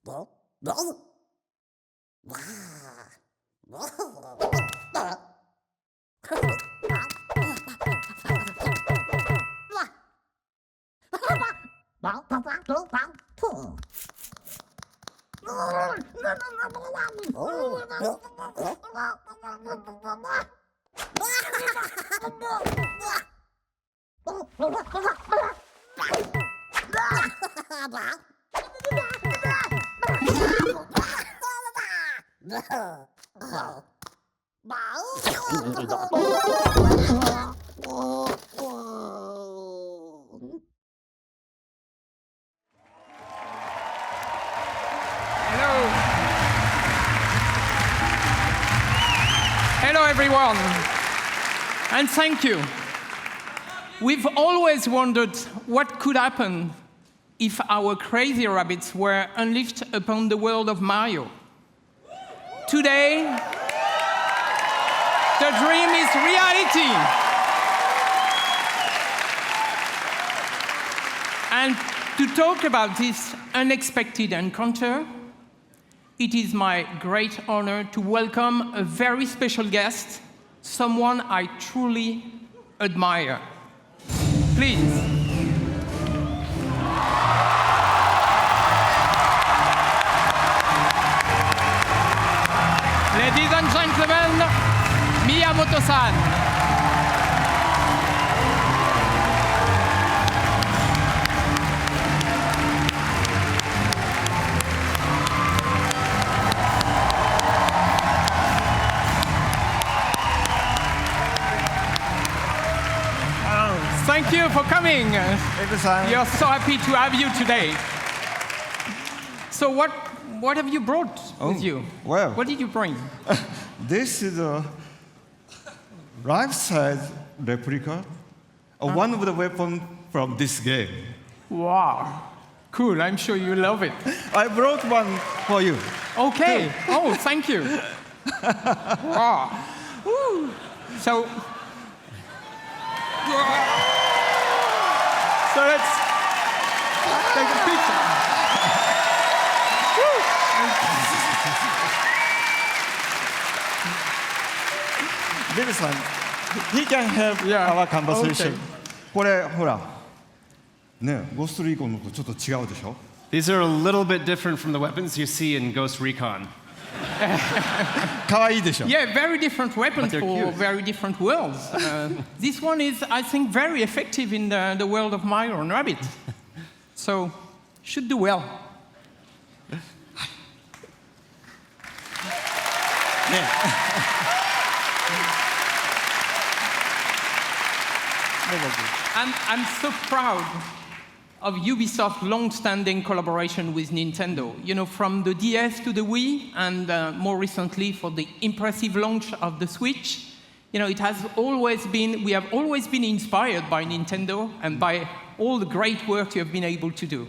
Hello, everyone, and thank you. We've always wondered what could happen if our crazy rabbits were unleashed upon the world of Mario. Today, the dream is reality. And to talk about this unexpected encounter, it is my great honor to welcome a very special guest, someone I truly admire. Please. Ladies and gentlemen, Miyamoto-san. Thank you for coming. We are so happy to have you today. So what have you brought with you? Well, what did you bring? This is a life-size replica of one of the weapons from this game. Wow. Cool. I'm sure you love it. I brought one for you. Okay. Oh, thank you. Wow. Woo. So let's take a picture. Bill-san, he can help our conversation. これほら、ね、ゴーストリーコンのとちょっと違うでしょ? These are a little bit different from the weapons you see in Ghost Recon. 可愛いでしょ? Yeah, very different weapons for very different worlds. This one is, I think, very effective in the world of Mario and Rabbids. So, should do well. I'm so proud of Ubisoft's long-standing collaboration with Nintendo. You know, from the DS to the Wii, and more recently for the impressive launch of the Switch. You know, it has always been, we have always been inspired by Nintendo and by all the great work you have been able to do.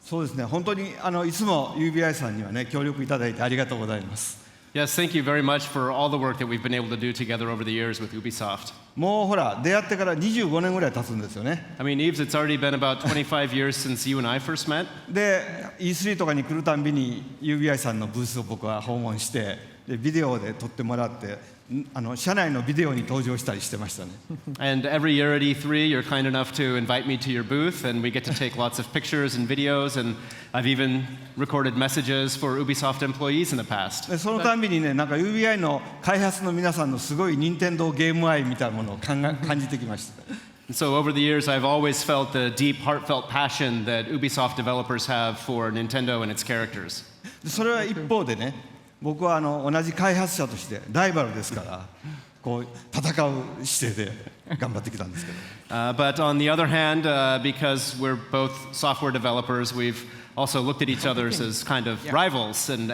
そうですね、本当にいつも UBI さんにはね、協力いただいてありがとうございます。Yes, thank you very much for all the work that we've been able to do together over the years with Ubisoft. もうほら、出会ってから25年ぐらい経つんですよね。I mean, Yves, it's already been about 25 years since you and I first met. で、E3 とかに来るたんびに UBI さんのブースを僕は訪問して、でビデオで撮ってもらって、社内のビデオに登場したりしてましたね。And every year at E3, you're kind enough to invite me to your booth, and we get to take lots of pictures and videos, and I've even recorded messages for Ubisoft employees in the past. でそのたんびにね、なんか UBI の開発の皆さんのすごい任天堂ゲーム愛みたいなものを感じてきました。And so over the years, I've always felt the deep, heartfelt passion that Ubisoft developers have for Nintendo and its characters. でそれは一方でね、僕は同じ開発者としてライバルですからこう戦う姿勢で頑張ってきたんですけど。But on the other hand, because we're both software developers, we've also looked at each other as kind of rivals and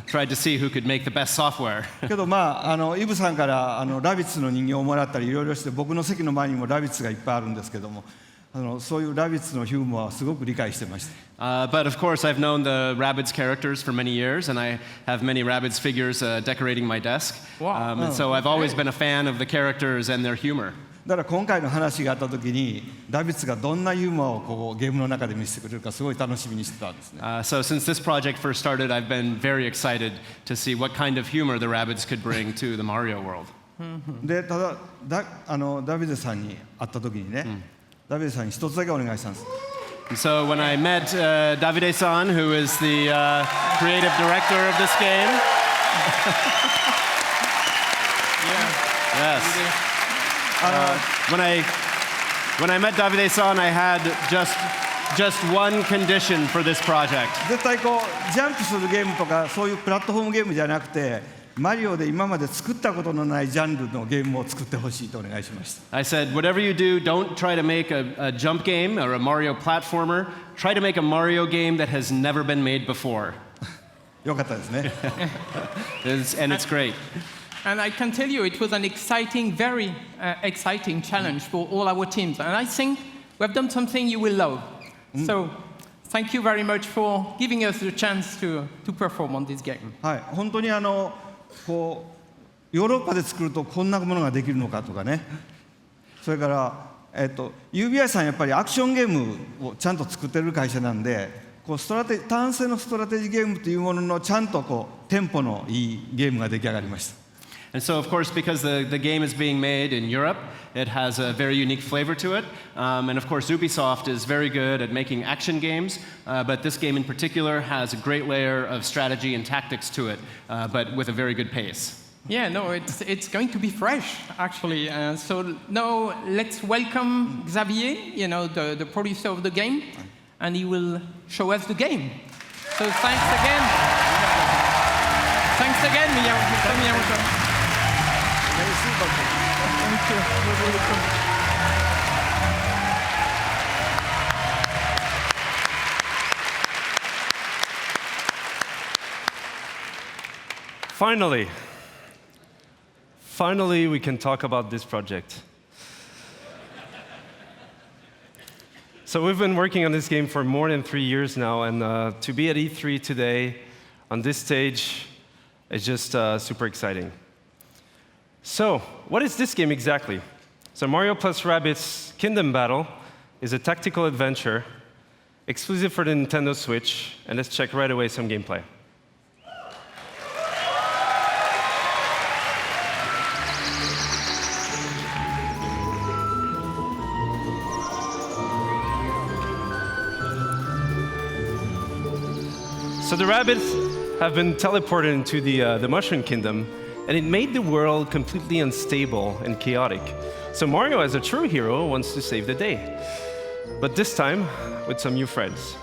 tried to see who could make the best software. けどまあイブさんからラビッツの人形をもらったりいろいろして僕の席の前にもラビッツがいっぱいあるんですけども。そういうラビッツのヒューモアはすごく理解してました。But of course, I've known the Rabbids characters for many years, and I have many Rabbids figures decorating my desk. Wow. And so I've always been a fan of the characters and their humor. だから今回の話があった時にラビッツがどんなユーモアをこうゲームの中で見せてくれるかすごい楽しみにしてたんですね。So since this project first started, I've been very excited to see what kind of humor the Rabbids could bring to the Mario world. でただダビデさんに会った時にね、ダビデさんに一つだけお願いしたんです。And so when I met Davide-san, who is the creative director of this game, yes. When I met Davide-san, I had just one condition for this project. 絶対こうジャンプするゲームとかそういうプラットフォームゲームじゃなくて、マリオで今まで作ったことのないジャンルのゲームを作ってほしいとお願いしました。I said, whatever you do, don't try to make a jump game or a Mario platformer. Try to make a Mario game that has never been made before. よかったですね。And it's great. And I can tell you, it was an exciting, very exciting challenge for all our teams. And I think we've done something you will love. So, thank you very much for giving us the chance to perform on this game. はい、本当にこうヨーロッパで作るとこんなものができるのかとかね。それから、YVES さんやっぱりアクションゲームをちゃんと作ってる会社なんで、こう単性のストラテジーゲームというもののちゃんとこうテンポのいいゲームが出来上がりました。And so, of course, because the game is being made in Europe, it has a very unique flavor to it. And of course, Ubisoft is very good at making action games, but this game in particular has a great layer of strategy and tactics to it, but with a very good pace. Yeah, no, it's going to be fresh, actually. So now let's welcome XAVIER, the producer of the game, and he will show us the game. So thanks again. Thanks again, Miyamoto. Thank you. You're welcome. Finally, we can talk about this project. So we've been working on this game for more than 3 years now, and to be at E3 today on this stage is just super exciting. So, what is this game exactly? So Mario plus Rabbids Kingdom Battle is a tactical adventure exclusive for the Nintendo Switch, and let's check right away some gameplay. So the rabbits have been teleported into the Mushroom Kingdom, and it made the world completely unstable and chaotic. So Mario, as a true hero, wants to save the day. But this time, with some new friends.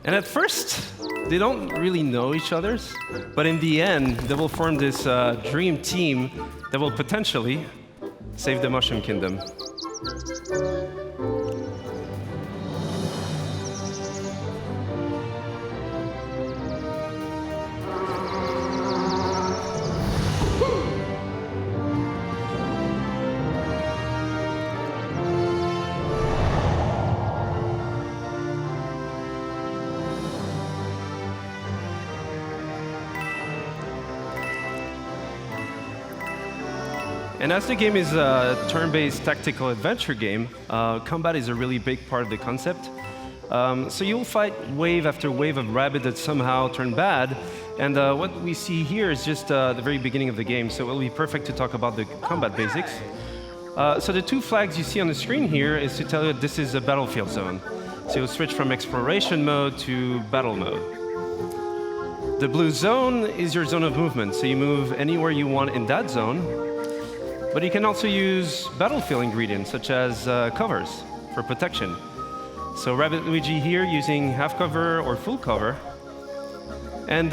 And at first, they don't really know each other, but in the end, they will form this dream team that will potentially save the Mushroom Kingdom. And as the game is a turn-based tactical adventure game, combat is a really big part of the concept. So you'll fight wave after wave of rabbit that somehow turn bad. And what we see here is just the very beginning of the game, so it will be perfect to talk about the combat basics. So the two flags you see on the screen here is to tell you that this is a battlefield zone. So you'll switch from exploration mode to battle mode. The blue zone is your zone of movement, so you move anywhere you want in that zone. But you can also use battlefield ingredients, such as covers for protection. So Rabbid Luigi here using half cover or full cover. And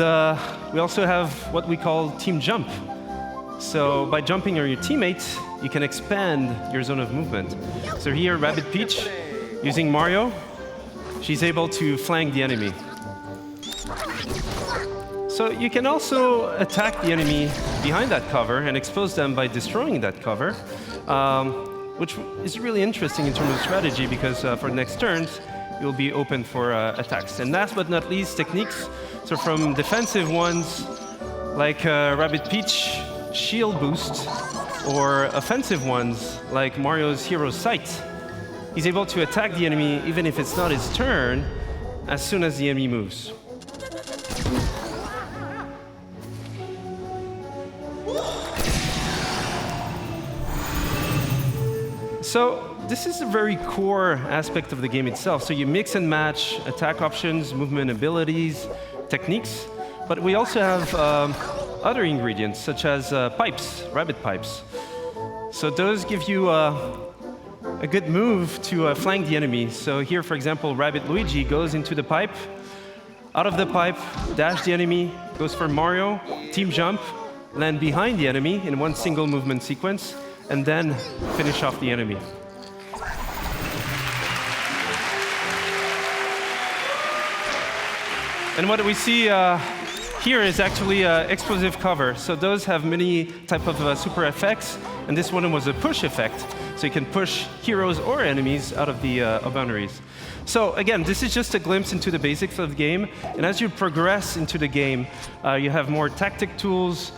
we also have what we call team jump. So by jumping on your teammates, you can expand your zone of movement. So here, Rabbid Peach, using Mario, she's able to flank the enemy. So So you can also attack the enemy behind that cover and expose them by destroying that cover, which is really interesting in terms of strategy because for the next turns, you'll be open for attacks. And last but not least, techniques. So from defensive ones, like Rabbid Peach shield boost, or offensive ones, like Mario's Hero Sight. He's able to attack the enemy even if it's not his turn, as soon as the enemy moves. So this is a very core aspect of the game itself. So you mix and match attack options, movement abilities, techniques, but we also have other ingredients such as pipes, rabbit pipes. So those give you a good move to flank the enemy. So here, for example, Rabbid Luigi goes into the pipe, out of the pipe, dash the enemy, goes for Mario, team jump, land behind the enemy in one single movement sequence, and then finish off the enemy. And what we see here is actually explosive cover. So those have many type of super effects, and this one was a push effect. So you can push heroes or enemies out of the boundaries. So again, this is just a glimpse into the basics of the game. And as you progress into the game, you have more tactic tools.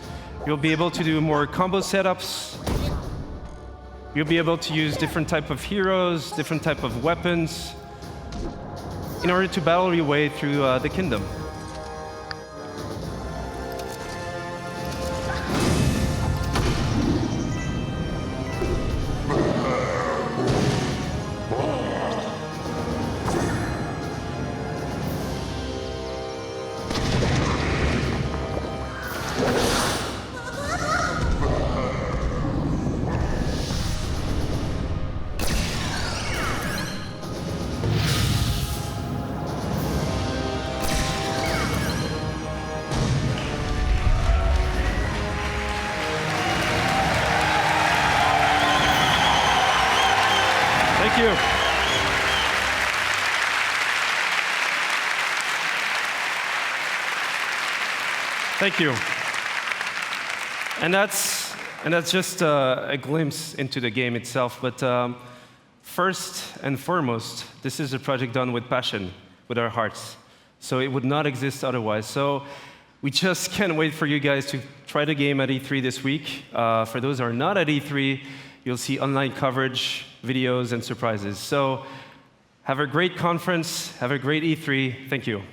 You'll be able to do more combo setups. You'll be able to use different type of heroes, different type of weapons, in order to battle your way through the kingdom. Thank you. Thank you. And that's just a glimpse into the game itself. But first and foremost, this is a project done with passion, with our hearts. So it would not exist otherwise. So we just can't wait for you guys to try the game at E3 this week. For those who are not at E3, you'll see online coverage, videos, and surprises. So have a great conference. Have a great E3. Thank you.